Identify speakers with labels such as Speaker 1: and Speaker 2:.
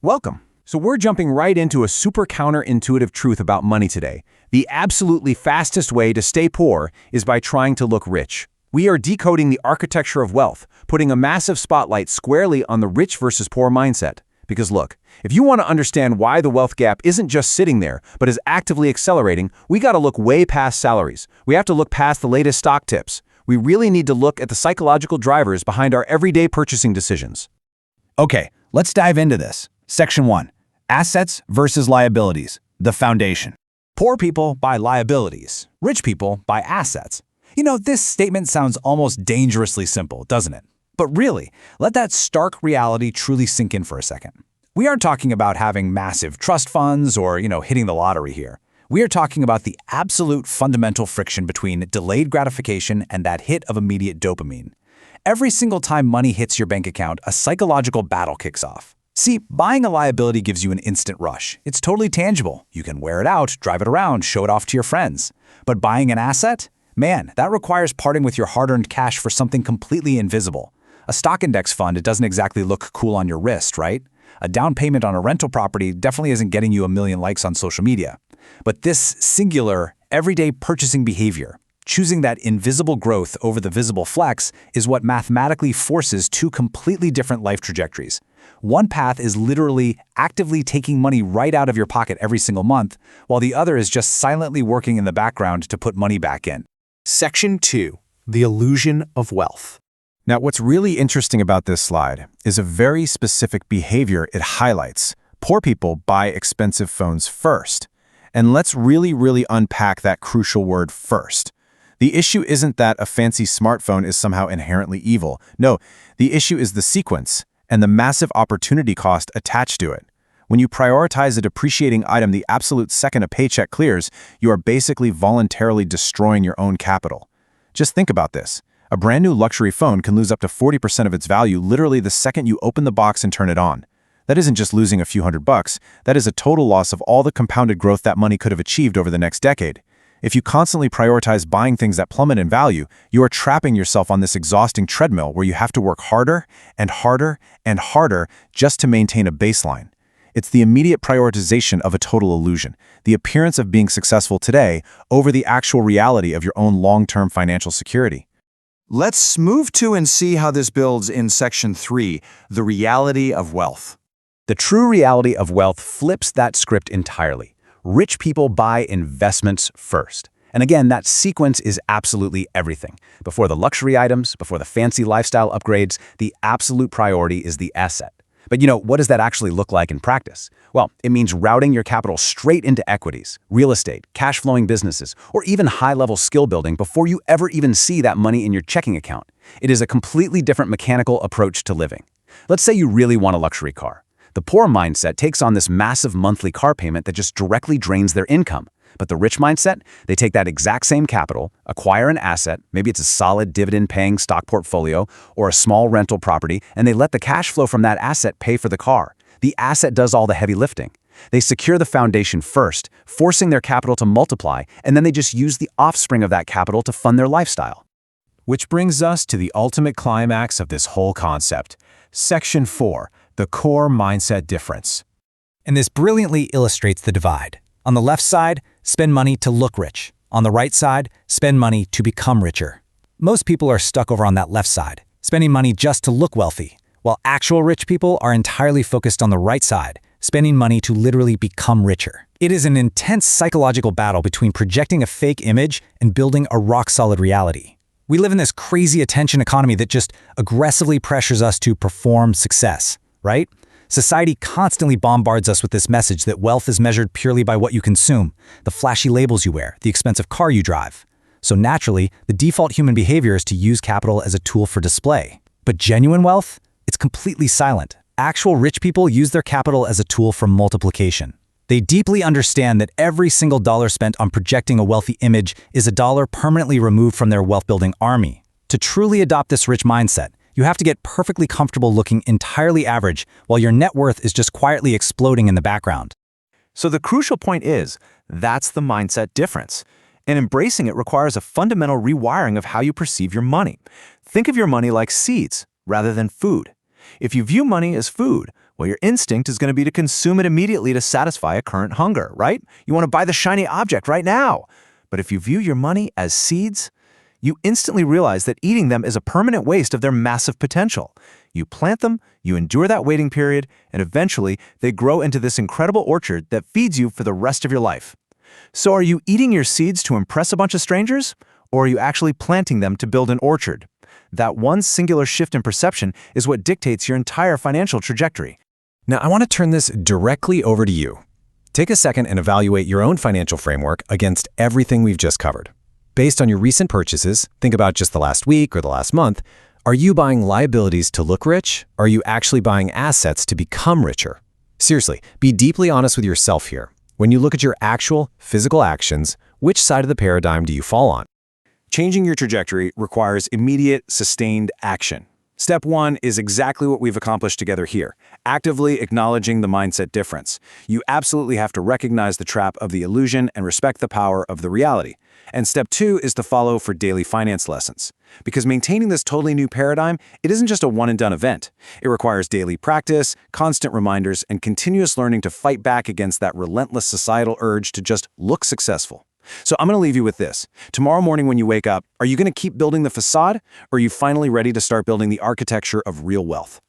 Speaker 1: Welcome. So we're jumping right into a super counterintuitive truth about money today. The absolutely fastest way to stay poor is by trying to look rich. We are decoding the architecture of wealth, putting a massive spotlight squarely on the rich versus poor mindset. Because look, if you want to understand why the wealth gap isn't just sitting there, but is actively accelerating, we got to look way past salaries. We have to look past the latest stock tips. We really need to look at the psychological drivers behind our everyday purchasing decisions.
Speaker 2: Okay, let's dive into this. Section 1. Assets versus liabilities. The foundation. Poor people buy liabilities. Rich people buy assets. You know, this statement sounds almost dangerously simple, doesn't it? But really, let that stark reality truly sink in for a second. We aren't talking about having massive trust funds or, hitting the lottery here. We are talking about the absolute fundamental friction between delayed gratification and that hit of immediate dopamine. Every single time money hits your bank account, a psychological battle kicks off. See, buying a liability gives you an instant rush. It's totally tangible. You can wear it out, drive it around, show it off to your friends. But buying an asset? Man, that requires parting with your hard-earned cash for something completely invisible. A stock index fund, it doesn't exactly look cool on your wrist, right? A down payment on a rental property definitely isn't getting you a million likes on social media. But this singular, everyday purchasing behavior, choosing that invisible growth over the visible flex, is what mathematically forces two completely different life trajectories. One path is literally actively taking money right out of your pocket every single month, while the other is just silently working in the background to put money back in.
Speaker 3: Section 2. The illusion of wealth.
Speaker 1: Now, what's really interesting about this slide is a very specific behavior it highlights. Poor people buy expensive phones first. And let's really unpack that crucial word first. The issue isn't that a fancy smartphone is somehow inherently evil. No, the issue is the sequence and the massive opportunity cost attached to it. When you prioritize a depreciating item the absolute second a paycheck clears, you are basically voluntarily destroying your own capital. Just think about this. A brand new luxury phone can lose up to 40% of its value literally the second you open the box and turn it on. That isn't just losing a few $100, that is a total loss of all the compounded growth that money could have achieved over the next decade. If you constantly prioritize buying things that plummet in value, you are trapping yourself on this exhausting treadmill where you have to work harder and harder and harder just to maintain a baseline. It's the immediate prioritization of a total illusion, the appearance of being successful today over the actual reality of your own long-term financial security.
Speaker 3: Let's move to and see how this builds in Section 3, the reality of wealth.
Speaker 2: The true reality of wealth flips that script entirely. Rich people buy investments first. And again, that sequence is absolutely everything. Before the luxury items, before the fancy lifestyle upgrades, the absolute priority is the asset. But what does that actually look like in practice? Well, it means routing your capital straight into equities, real estate, cash-flowing businesses, or even high-level skill building before you ever even see that money in your checking account. It is a completely different mechanical approach to living. Let's say you really want a luxury car. The poor mindset takes on this massive monthly car payment that just directly drains their income. But the rich mindset, they take that exact same capital, acquire an asset, maybe it's a solid dividend-paying stock portfolio or a small rental property, and they let the cash flow from that asset pay for the car. The asset does all the heavy lifting. They secure the foundation first, forcing their capital to multiply, and then they just use the offspring of that capital to fund their lifestyle.
Speaker 1: Which brings us to the ultimate climax of this whole concept. Section 4. The core mindset difference.
Speaker 4: And this brilliantly illustrates the divide. On the left side, spend money to look rich. On the right side, spend money to become richer. Most people are stuck over on that left side, spending money just to look wealthy, while actual rich people are entirely focused on the right side, spending money to literally become richer. It is an intense psychological battle between projecting a fake image and building a rock-solid reality. We live in this crazy attention economy that just aggressively pressures us to perform success, right? Society constantly bombards us with this message that wealth is measured purely by what you consume, the flashy labels you wear, the expensive car you drive. So naturally, the default human behavior is to use capital as a tool for display. But genuine wealth? It's completely silent. Actual rich people use their capital as a tool for multiplication. They deeply understand that every single dollar spent on projecting a wealthy image is a dollar permanently removed from their wealth-building army. To truly adopt this rich mindset, you have to get perfectly comfortable looking entirely average while your net worth is just quietly exploding in the background.
Speaker 3: So the crucial point is, that's the mindset difference. And embracing it requires a fundamental rewiring of how you perceive your money. Think of your money like seeds rather than food. If you view money as food, Well, your instinct is going to be to consume it immediately to satisfy a current hunger, right? You want to buy the shiny object right now. But if you view your money as seeds, you instantly realize that eating them is a permanent waste of their massive potential. You plant them, you endure that waiting period, and eventually they grow into this incredible orchard that feeds you for the rest of your life. So are you eating your seeds to impress a bunch of strangers? Or are you actually planting them to build an orchard? That one singular shift in perception is what dictates your entire financial trajectory.
Speaker 1: Now, I want to turn this directly over to you. Take a second and evaluate your own financial framework against everything we've just covered. Based on your recent purchases, think about just the last week or the last month, are you buying liabilities to look rich? Or are you actually buying assets to become richer? Seriously, be deeply honest with yourself here. When you look at your actual physical actions, which side of the paradigm do you fall on? Changing your trajectory requires immediate, sustained action. Step 1 is exactly what we've accomplished together here, actively acknowledging the mindset difference. You absolutely have to recognize the trap of the illusion and respect the power of the reality. And step 2 is to follow for daily finance lessons. Because maintaining this totally new paradigm, it isn't just a one-and-done event. It requires daily practice, constant reminders, and continuous learning to fight back against that relentless societal urge to just look successful. So I'm going to leave you with this. Tomorrow morning when you wake up, are you going to keep building the facade, or are you finally ready to start building the architecture of real wealth?